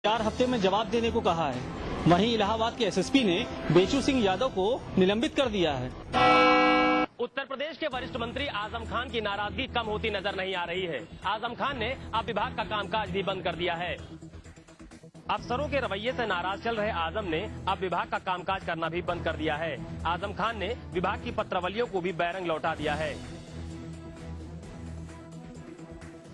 4 हफ्ते में जवाब देने को कहा है। वहीं इलाहाबाद के एसएसपी ने बेचू सिंह यादव को निलंबित कर दिया है। उत्तर प्रदेश के वरिष्ठ मंत्री आजम खान की नाराजगी कम होती नजर नहीं आ रही है। आजम खान ने अब विभाग का कामकाज भी बंद कर दिया है। अफसरों के रवैये से नाराज चल रहे आजम ने अब विभाग का कामकाज करना भी बंद कर दिया है। आजम खान ने विभाग की पत्रावलियों को भी बैरंग लौटा दिया है।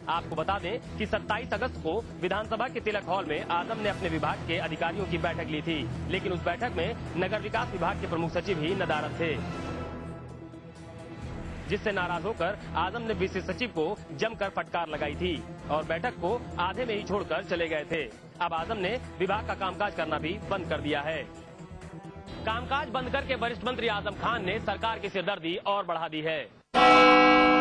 आपको बता दें कि 27 अगस्त को विधानसभा के तिलक हॉल में आजम ने अपने विभाग के अधिकारियों की बैठक ली थी, लेकिन उस बैठक में नगर विकास विभाग के प्रमुख सचिव ही नदारद थे, जिससे नाराज होकर आजम ने विशेष सचिव को जमकर फटकार लगाई थी और बैठक को आधे में ही छोड़कर चले गए थे। अब आजम ने विभाग का कामकाज करना भी बंद कर दिया है। कामकाज बंद करके वरिष्ठ मंत्री आजम खान ने सरकार की सिरदर्दी और बढ़ा दी है।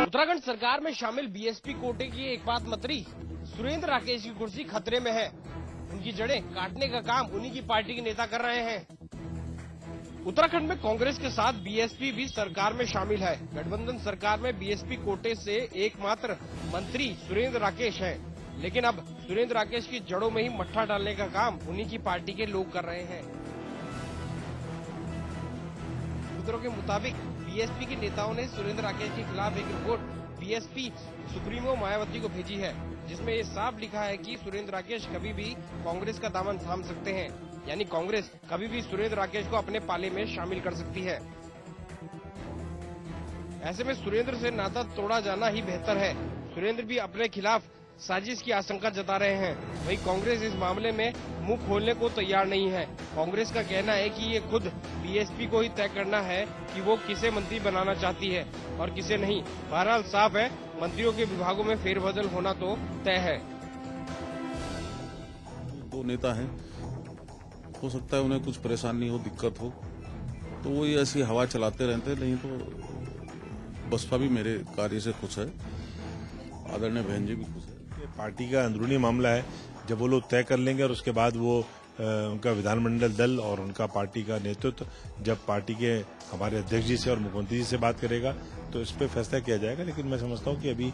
उत्तराखंड सरकार में शामिल बीएसपी कोटे की एक बात मंत्री सुरेंद्र राकेश की कुर्सी खतरे में है। उनकी जड़ें काटने का काम उन्हीं की पार्टी के नेता कर रहे हैं। उत्तराखंड में कांग्रेस के साथ बीएसपी भी सरकार में शामिल है। गठबंधन सरकार में बीएसपी कोटे से एकमात्र मंत्री सुरेंद्र राकेश हैं, लेकिन अब सुरेंद्र राकेश की जड़ों में ही मट्ठा डालने का काम उन्हीं की पार्टी के लोग कर रहे हैं। सूत्रों के मुताबिक बीएसपी के नेताओं ने सुरेंद्र राकेश के खिलाफ एक रिपोर्ट बीएसपी सुप्रीमो मायावती को भेजी है, जिसमें ये साफ लिखा है कि सुरेंद्र राकेश कभी भी कांग्रेस का दामन थाम सकते हैं, यानी कांग्रेस कभी भी सुरेंद्र राकेश को अपने पाले में शामिल कर सकती है। ऐसे में सुरेंद्र से नाता तोड़ा जाना ही बेहतर है। सुरेंद्र भी अपने खिलाफ साजिश की आशंका जता रहे हैं। वहीं कांग्रेस इस मामले में मुंह खोलने को तैयार नहीं है। कांग्रेस का कहना है कि ये खुद बीएसपी को ही तय करना है कि वो किसे मंत्री बनाना चाहती है और किसे नहीं। बहरहाल साफ है, मंत्रियों के विभागों में फेरबदल होना तो तय है। दो नेता हैं, हो सकता है उन्हें कुछ परेशानी हो, दिक्कत हो, तो वो ये ऐसी हवा चलाते रहते हैं। नहीं तो बसपा भी मेरे कार्य से खुश है, आदरणीय बहन जी भी खुश है। पार्टी का अंदरूनी मामला है, जब वो लोग तय कर लेंगे और उसके बाद वो उनका विधानमंडल दल और उनका पार्टी का नेतृत्व जब पार्टी के हमारे अध्यक्ष जी से और मुख्यमंत्री जी से बात करेगा तो इस पे फैसला किया जाएगा। लेकिन मैं समझता हूँ कि अभी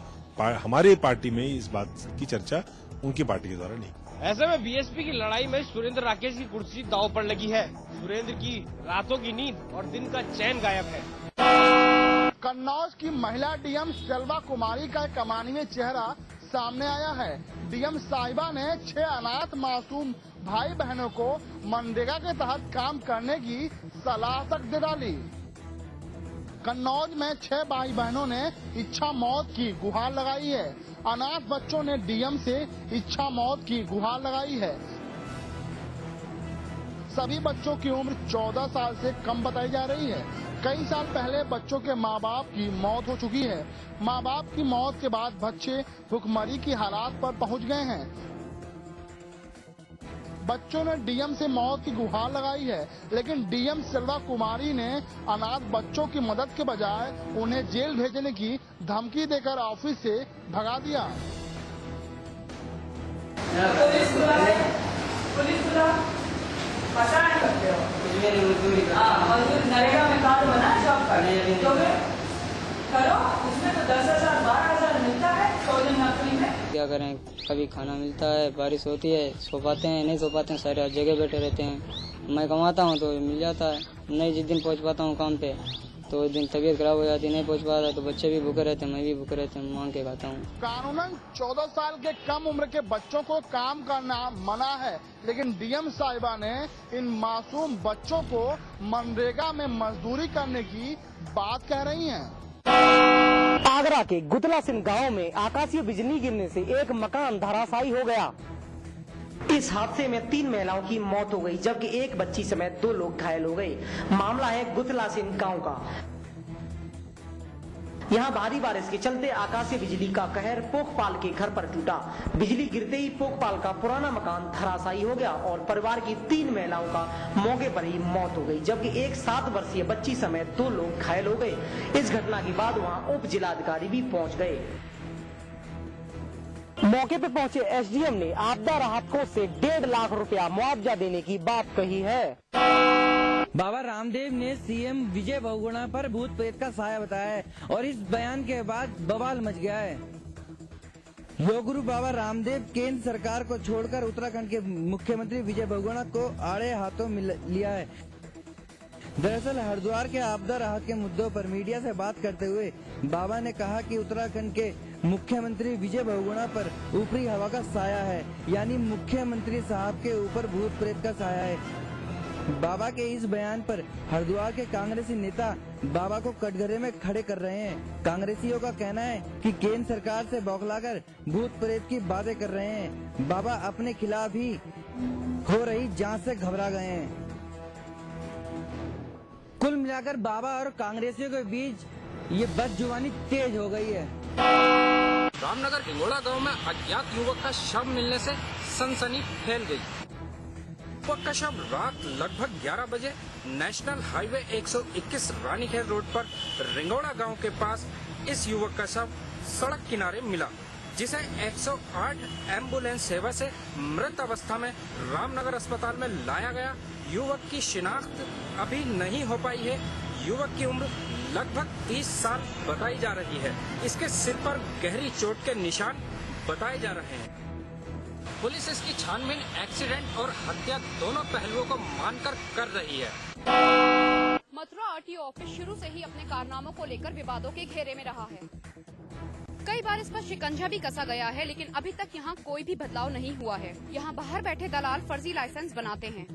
हमारी पार्टी में इस बात की चर्चा उनकी पार्टी के द्वारा नहीं। ऐसे में बीएसपी की लड़ाई में सुरेंद्र राकेश की कुर्सी दांव पर लगी है। सुरेंद्र की रातों की नींद और दिन का चैन गायब है। कन्नौज की महिला डीएम सेल्वा कुमारी का एक अमानवीय चेहरा सामने आया है। डीएम साहिबा ने 6 अनाथ मासूम भाई बहनों को मनरेगा के तहत काम करने की सलाह तक दे डाली। कन्नौज में 6 भाई बहनों ने इच्छा मौत की गुहार लगाई है। अनाथ बच्चों ने डीएम से इच्छा मौत की गुहार लगाई है। सभी बच्चों की उम्र 14 साल से कम बताई जा रही है। कई साल पहले बच्चों के माँ बाप की मौत हो चुकी है। माँ बाप की मौत के बाद बच्चे भुखमरी की हालात पर पहुंच गए हैं। बच्चों ने डीएम से मौत की गुहार लगाई है, लेकिन डीएम सेल्वा कुमारी ने अनाथ बच्चों की मदद के बजाय उन्हें जेल भेजने की धमकी देकर ऑफिस से भगा दिया। पुलिस परेशान करते हो। मजदूरी नरेगा में कार्ड बना जॉब का तो करो, उसमें तो 10,000 12,000 मिलता है 100 दिन नौकरी में। क्या करें, कभी खाना मिलता है, बारिश होती है, सो पाते हैं, नहीं सो पाते हैं, सारे जगह बैठे रहते हैं। मैं कमाता हूँ तो मिल जाता है, नहीं जिस दिन पहुँच पाता हूँ काम पे तो उस दिन तबीयत खराब हो जाती है, नहीं पहुँच पाता तो बच्चे भी भूखे रहते हैं, मैं भी भूखे रहते हैं, मांग के खाता हूँ। कानूनन 14 साल के कम उम्र के बच्चों को काम करना मना है, लेकिन डीएम साहिबा ने इन मासूम बच्चों को मनरेगा में मजदूरी करने की बात कह रही हैं। आगरा के गुतला सिंह गांव में आकाशीय बिजली गिरने से एक मकान धराशायी हो गया। इस हादसे में 3 महिलाओं की मौत हो गई, जबकि एक बच्ची समेत 2 लोग घायल हो गए। मामला है गुतला सिंह गांव का। यहाँ भारी बारिश के चलते आकाशीय बिजली का कहर पोखपाल के घर पर टूटा। बिजली गिरते ही पोखपाल का पुराना मकान धराशायी हो गया और परिवार की 3 महिलाओं का मौके पर ही मौत हो गई, जबकि एक 7 वर्षीय बच्ची समेत 2 लोग घायल हो गए। इस घटना के बाद वहाँ उप जिलाधिकारी भी पहुँच गए। मौके पर पहुंचे एसडीएम ने आपदा राहत कोष से 1.5 लाख रुपया मुआवजा देने की बात कही है। बाबा रामदेव ने सीएम विजय बहुगुणा पर भूत प्रेत का साया बताया है और इस बयान के बाद बवाल मच गया है। योग गुरु बाबा रामदेव केंद्र सरकार को छोड़कर उत्तराखंड के मुख्यमंत्री विजय बहुगुणा को आड़े हाथों लिया है। दरअसल हरिद्वार के आपदा राहत के मुद्दों पर मीडिया से बात करते हुए बाबा ने कहा कि उत्तराखंड के मुख्यमंत्री विजय बहुगुणा पर ऊपरी हवा का साया है, यानी मुख्यमंत्री साहब के ऊपर भूत प्रेत का साया है। बाबा के इस बयान पर हरिद्वार के कांग्रेसी नेता बाबा को कटघरे में खड़े कर रहे हैं। कांग्रेसियों का कहना है कि केंद्र सरकार से बौखलाकर भूत प्रेत की बातें कर रहे हैं। बाबा अपने खिलाफ ही हो रही जांच से घबरा गए हैं। कुल मिलाकर बाबा और कांग्रेसियों के बीच ये बदजुबानी तेज हो गई है। रामनगर हिंगोड़ा गांव में अज्ञात युवक का शव मिलने से सनसनी फैल गई। युवक का शव रात लगभग 11 बजे नेशनल हाईवे 121 रानीखेत रोड पर रिंगोड़ा गांव के पास इस युवक का शव सड़क किनारे मिला, जिसे 108 एम्बुलेंस सेवा से मृत अवस्था में रामनगर अस्पताल में लाया गया। युवक की शिनाख्त अभी नहीं हो पाई है। युवक की उम्र लगभग 30 साल बताई जा रही है। इसके सिर पर गहरी चोट के निशान बताए जा रहे हैं। पुलिस इसकी छानबीन एक्सीडेंट और हत्या दोनों पहलुओं को मानकर कर रही है। मथुरा आरटीओ ऑफिस शुरू से ही अपने कारनामों को लेकर विवादों के घेरे में रहा है। कई बार इस पर शिकंजा भी कसा गया है, लेकिन अभी तक यहाँ कोई भी बदलाव नहीं हुआ है। यहाँ बाहर बैठे दलाल फर्जी लाइसेंस बनाते हैं।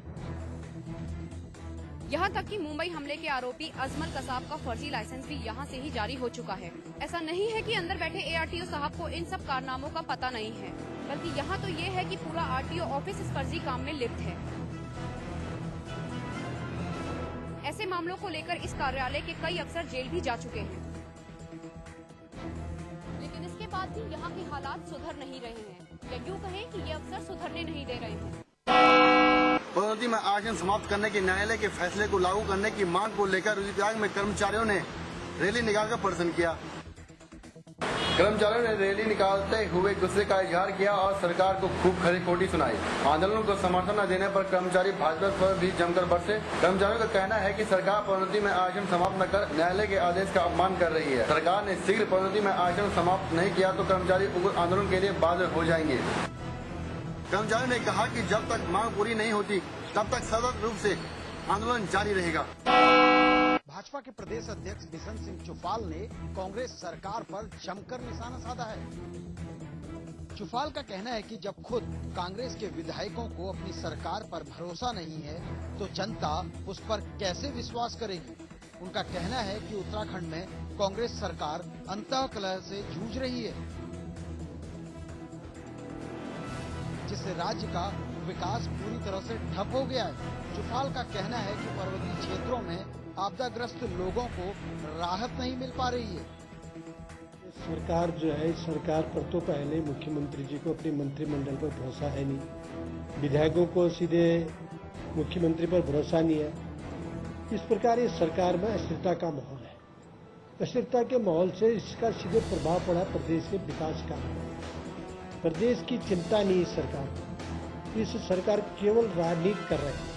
यहाँ तक कि मुंबई हमले के आरोपी अजमल कसाब का फर्जी लाइसेंस भी यहाँ से ही जारी हो चुका है। ऐसा नहीं है कि अंदर बैठे एआरटीओ साहब को इन सब कारनामों का पता नहीं है, बल्कि यहाँ तो ये है कि पूरा आरटीओ ऑफिस इस फर्जी काम में लिप्त है। ऐसे मामलों को लेकर इस कार्यालय के कई अफसर जेल भी जा चुके हैं, लेकिन इसके बाद भी यहाँ के हालात सुधर नहीं रहे हैं, या यूँ कहें कि ये अफसर सुधरने नहीं दे रहे हैं। पदोन्नति में आरक्षण समाप्त करने के न्यायालय के फैसले को लागू करने की मांग को लेकर रुद्रप्रयाग में कर्मचारियों ने रैली निकालकर प्रदर्शन किया। कर्मचारियों ने रैली निकालते हुए गुस्से का इजहार किया और सरकार को खूब खरी खोटी सुनाई। आंदोलन को समर्थन न देने पर कर्मचारी भाजपा पर भी जमकर बरसे। कर्मचारियों का कहना है कि सरकार पदोन्नति में आरक्षण समाप्त न कर न्यायालय के आदेश का अपमान कर रही है। सरकार ने शीघ्र पदोन्नति में आरक्षण समाप्त नहीं किया तो कर्मचारी उग्र आंदोलन के लिए बाध्य हो जाएंगे। कर्मचारियों ने कहा कि जब तक मांग पूरी नहीं होती तब तक सतत रूप से आंदोलन जारी रहेगा। भाजपा के प्रदेश अध्यक्ष बिशन सिंह चुफाल ने कांग्रेस सरकार पर जमकर निशाना साधा है। चुफाल का कहना है कि जब खुद कांग्रेस के विधायकों को अपनी सरकार पर भरोसा नहीं है तो जनता उस पर कैसे विश्वास करेगी। उनका कहना है कि उत्तराखंड में कांग्रेस सरकार अंतःकलह से जूझ रही है, जिससे राज्य का विकास पूरी तरह से ठप हो गया है। चुफाल का कहना है कि पर्वतीय क्षेत्रों में आपदाग्रस्त लोगों को राहत नहीं मिल पा रही है। सरकार जो है, सरकार पर तो पहले मुख्यमंत्री जी को अपने मंत्रिमंडल पर भरोसा है नहीं, विधायकों को सीधे मुख्यमंत्री पर भरोसा नहीं है। इस प्रकार इस सरकार में अस्थिरता का माहौल है। अस्थिरता के माहौल से इसका सीधे प्रभाव पड़ा प्रदेश के विकास का। प्रदेश की चिंता नहीं इस सरकार को। इस सरकार केवल राजनीति कर रहे हैं।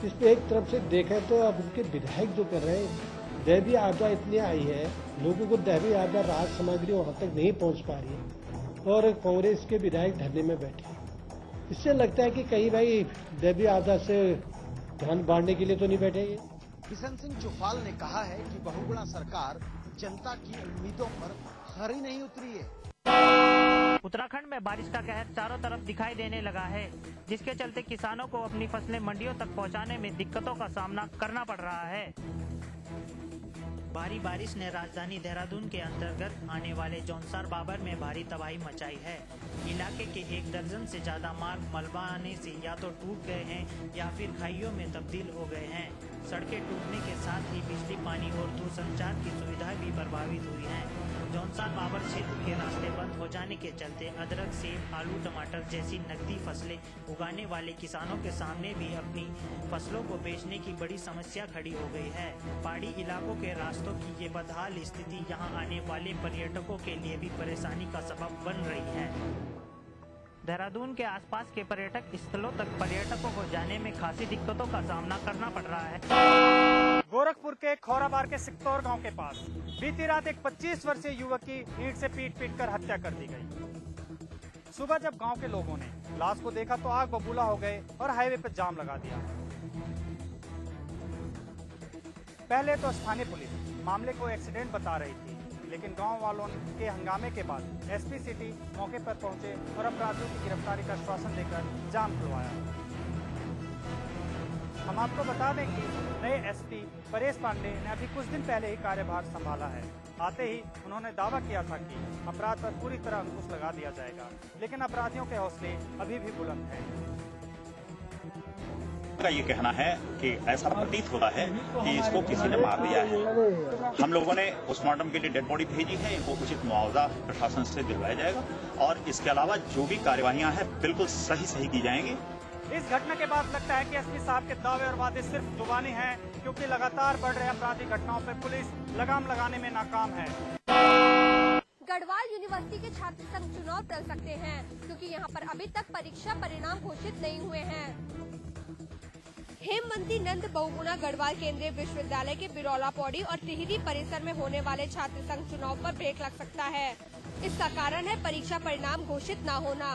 इस पे एक तरफ से देखें तो अब उनके विधायक जो कर रहे हैं, दैवीय आपदा इतनी आई है, लोगों को दैवीय आपदा राहत सामग्री वहां तक नहीं पहुंच पा रही है और कांग्रेस के विधायक धरने में बैठे हैं। इससे लगता है कि कहीं भाई दैवीय आपदा से ध्यान बांटने के लिए तो नहीं बैठे। बिशन सिंह चुफाल ने कहा है कि बहुगुणा सरकार जनता की उम्मीदों पर खरी नहीं उतरी है। उत्तराखंड में बारिश का कहर चारों तरफ दिखाई देने लगा है, जिसके चलते किसानों को अपनी फसलें मंडियों तक पहुंचाने में दिक्कतों का सामना करना पड़ रहा है। भारी बारिश ने राजधानी देहरादून के अंतर्गत आने वाले जौनसार बाबर में भारी तबाही मचाई है। इलाके के 1 दर्जन से ज्यादा मार्ग मलबा आने से या तो टूट गए हैं या फिर खाइयों में तब्दील हो गए हैं। सड़कें टूटने के साथ ही बिजली, पानी और दूरसंचार की सुविधा भी प्रभावित हुई है। जौनसार बाबर क्षेत्र के रास्ते बंद हो जाने के चलते अदरक, सेब, आलू, टमाटर जैसी नकदी फसलें उगाने वाले किसानों के सामने भी अपनी फसलों को बेचने की बड़ी समस्या खड़ी हो गई है। पहाड़ी इलाकों के रास्तों की ये बदहाल स्थिति यहाँ आने वाले पर्यटकों के लिए भी परेशानी का सबब बन रही है। देहरादून के आसपास के पर्यटक स्थलों तक पर्यटकों को जाने में खासी दिक्कतों का सामना करना पड़ रहा है। गोरखपुर के खोराबार के सिकतौर गांव के पास बीती रात एक 25 वर्षीय युवक की ईंट से पीट कर हत्या कर दी गई। सुबह जब गांव के लोगों ने लाश को देखा तो आग बबूला हो गए और हाईवे पर जाम लगा दिया। पहले तो स्थानीय पुलिस मामले को एक्सीडेंट बता रही थी, लेकिन गांव वालों के हंगामे के बाद एसपी सिटी मौके पर पहुंचे और अपराधियों की गिरफ्तारी का आश्वासन देकर जाम खुलवाया। हम आपको बता दें कि नए एसपी परेश पांडे ने अभी कुछ दिन पहले ही कार्यभार संभाला है। आते ही उन्होंने दावा किया था कि अपराध पर पूरी तरह अंकुश लगा दिया जाएगा, लेकिन अपराधियों के हौसले अभी भी बुलंद हैं। का ये कहना है कि ऐसा प्रतीत होता है कि इसको किसी ने मार दिया है। हम लोगों ने पोस्टमार्टम के लिए डेड बॉडी भेजी है, इनको उचित मुआवजा प्रशासन से दिलवाया जाएगा और इसके अलावा जो भी कार्यवाहियां हैं बिल्कुल सही की जाएंगी। इस घटना के बाद लगता है कि एसपी साहब के दावे और वादे सिर्फ जुबानी हैं, क्योंकि लगातार बढ़ रहे अपराधी घटनाओं पर पुलिस लगाम लगाने में नाकाम है। गढ़वाल यूनिवर्सिटी के छात्र संघ चुनाव टल सकते हैं, क्योंकि यहाँ पर अभी तक परीक्षा परिणाम घोषित नहीं हुए हैं। हेमवती नंद बहुगुणा गढ़वाल केंद्रीय विश्वविद्यालय के बिरौला पौड़ी और टिहरी परिसर में होने वाले छात्र संघ चुनाव पर ब्रेक लग सकता है। इसका कारण है परीक्षा परिणाम घोषित न होना।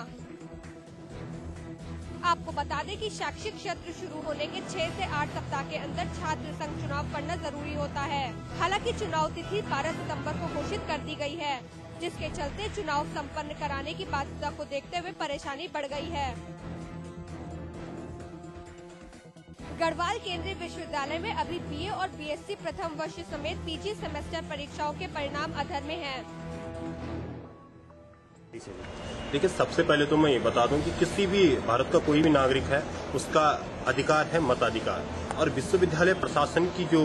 आपको बता दें कि शैक्षिक सत्र शुरू होने के 6 से 8 सप्ताह के अंदर छात्र संघ चुनाव करना जरूरी होता है। हालांकि चुनाव तिथि 12 सितंबर को घोषित कर दी गई है, जिसके चलते चुनाव संपन्न कराने की बाध्यता को देखते हुए परेशानी बढ़ गई है। गढ़वाल केंद्रीय विश्वविद्यालय में अभी बीए और बीएससी प्रथम वर्ष समेत पीजी सेमेस्टर परीक्षाओं के परिणाम अधर में हैं। देखिए, सबसे पहले तो मैं ये बता दूं कि किसी भी भारत का कोई भी नागरिक है उसका अधिकार है मताधिकार, और विश्वविद्यालय प्रशासन की जो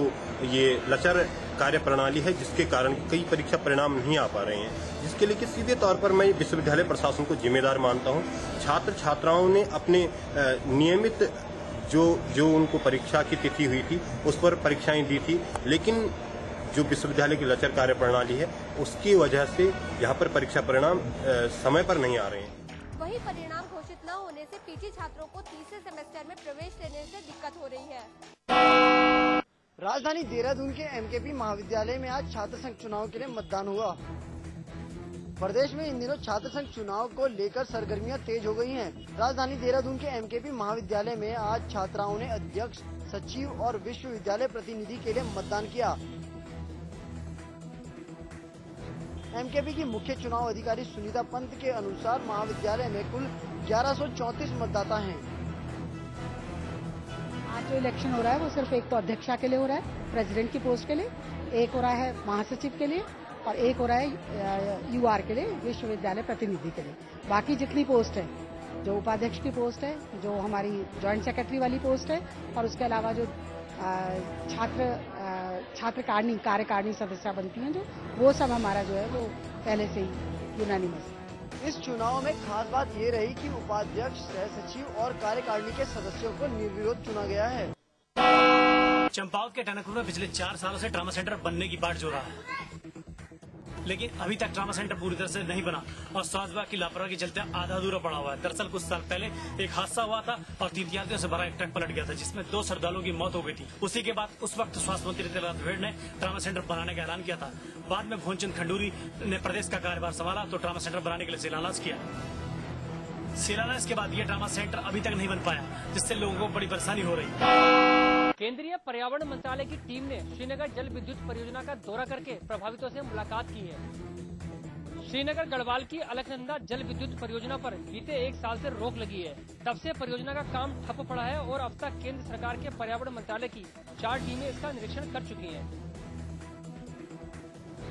ये लचर कार्य प्रणाली है जिसके कारण कई परीक्षा परिणाम नहीं आ पा रहे हैं, जिसके लिए कि सीधे तौर पर मैं विश्वविद्यालय प्रशासन को जिम्मेदार मानता हूं। छात्र छात्राओं ने अपने नियमित जो उनको परीक्षा की तिथि हुई थी उस पर परीक्षाएं दी थी, लेकिन जो विश्वविद्यालय की लचर कार्य प्रणाली है उसकी वजह से यहाँ पर परीक्षा परिणाम समय पर नहीं आ रहे हैं। वही परिणाम घोषित न होने से पीजी छात्रों को तीसरे सेमेस्टर में प्रवेश लेने से दिक्कत हो रही है। राजधानी देहरादून के एमकेपी महाविद्यालय में आज छात्र संघ चुनाव के लिए मतदान हुआ। प्रदेश में इन दिनों छात्र संघ चुनाव को लेकर सरगर्मियां तेज हो गई हैं। राजधानी देहरादून के एमकेपी महाविद्यालय में आज छात्राओं ने अध्यक्ष, सचिव और विश्वविद्यालय प्रतिनिधि के लिए मतदान किया। एमकेपी की मुख्य चुनाव अधिकारी सुनीता पंत के अनुसार महाविद्यालय में कुल 1134 मतदाता हैं। आज जो इलेक्शन हो रहा है वो सिर्फ एक तो अध्यक्षा के लिए हो रहा है, प्रेसिडेंट की पोस्ट के लिए, एक हो रहा है महासचिव के लिए और एक हो रहा है यूआर के लिए, विश्वविद्यालय प्रतिनिधि के लिए। बाकी जितनी पोस्ट है, जो उपाध्यक्ष की पोस्ट है, जो हमारी जॉइंट सेक्रेटरी वाली पोस्ट है और उसके अलावा जो छात्र कार्यकारिणी सदस्य बनती हैं, जो वो सब हमारा जो है वो पहले से ही यूनानिमस है। इस चुनाव में खास बात ये रही कि उपाध्यक्ष, सह सचिव और कार्यकारिणी के सदस्यों को निर्विरोध चुना गया है। चंपावत के टनकपुर में पिछले 4 सालों से ट्रामा सेंटर बनने की बाट जो रहा है, लेकिन अभी तक ट्रामा सेंटर पूरी तरह से नहीं बना और स्वास्थ्य विभाग की लापरवाही के चलते आधा अधूरा पड़ा हुआ है। दरअसल कुछ साल पहले एक हादसा हुआ था और तीर्थयात्रियों से भरा एक ट्रक पलट गया था, जिसमें 2 श्रद्धालुओं की मौत हो गई थी। उसी के बाद उस वक्त स्वास्थ्य मंत्री राठौड़ ने ट्रामा सेंटर बनाने का ऐलान किया था। बाद में भुवनचंद खंडूरी ने प्रदेश का कार्यभार संभाला तो ट्रामा सेंटर बनाने के लिए शिलान्यास किया। शिलान्यास के बाद ये ट्रामा सेंटर अभी तक नहीं बन पाया, जिससे लोगों को बड़ी परेशानी हो रही है। केंद्रीय पर्यावरण मंत्रालय की टीम ने श्रीनगर जल विद्युत परियोजना का दौरा करके प्रभावितों से मुलाकात की है। श्रीनगर गढ़वाल की अलकनंदा जल विद्युत परियोजना पर बीते 1 साल से रोक लगी है। तब से परियोजना का काम ठप पड़ा है और अब तक केंद्र सरकार के पर्यावरण मंत्रालय की 4 टीमें इसका निरीक्षण कर चुकी हैं,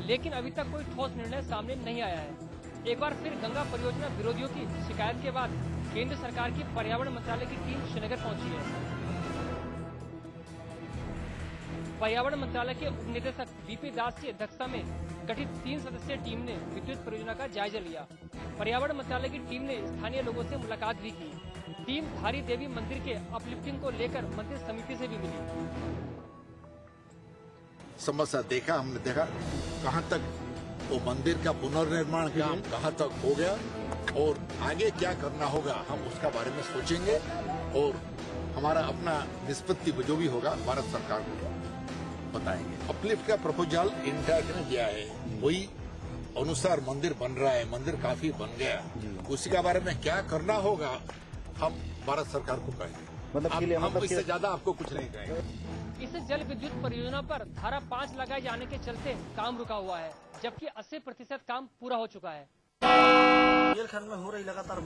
लेकिन अभी तक कोई ठोस निर्णय सामने नहीं आया है। एक बार फिर गंगा परियोजना विरोधियों की शिकायत के बाद केंद्र सरकार की पर्यावरण मंत्रालय की टीम श्रीनगर पहुंची है। पर्यावरण मंत्रालय के उप निदेशक बीपी दास की अध्यक्षता में गठित 3 सदस्यीय टीम ने विद्युत परियोजना का जायजा लिया। पर्यावरण मंत्रालय की टीम ने स्थानीय लोगों से मुलाकात भी की। टीम धारी देवी मंदिर के अपलिफ्टिंग को लेकर मंदिर समिति से भी मिली। समस्या देखा, हमने देखा कहां तक वो मंदिर का पुनर्निर्माण काम कहां तक हो गया और आगे क्या करना होगा, हम उसका बारे में सोचेंगे और हमारा अपना निष्पत्ति जो भी होगा भारत सरकार को बताएंगे। अपलिफ्ट का प्रपोजल इंडिया ने दिया है, वही अनुसार मंदिर बन रहा है, मंदिर काफी बन गया, उसी के बारे में क्या करना होगा हम भारत सरकार को कहेंगे। हम इससे ज्यादा आपको कुछ नहीं कहेंगे। इस जल विद्युत परियोजना पर धारा 5 लगाए जाने के चलते काम रुका हुआ है, जबकि 80% काम पूरा हो चुका है। बुंदेलखंड में हो रही लगातार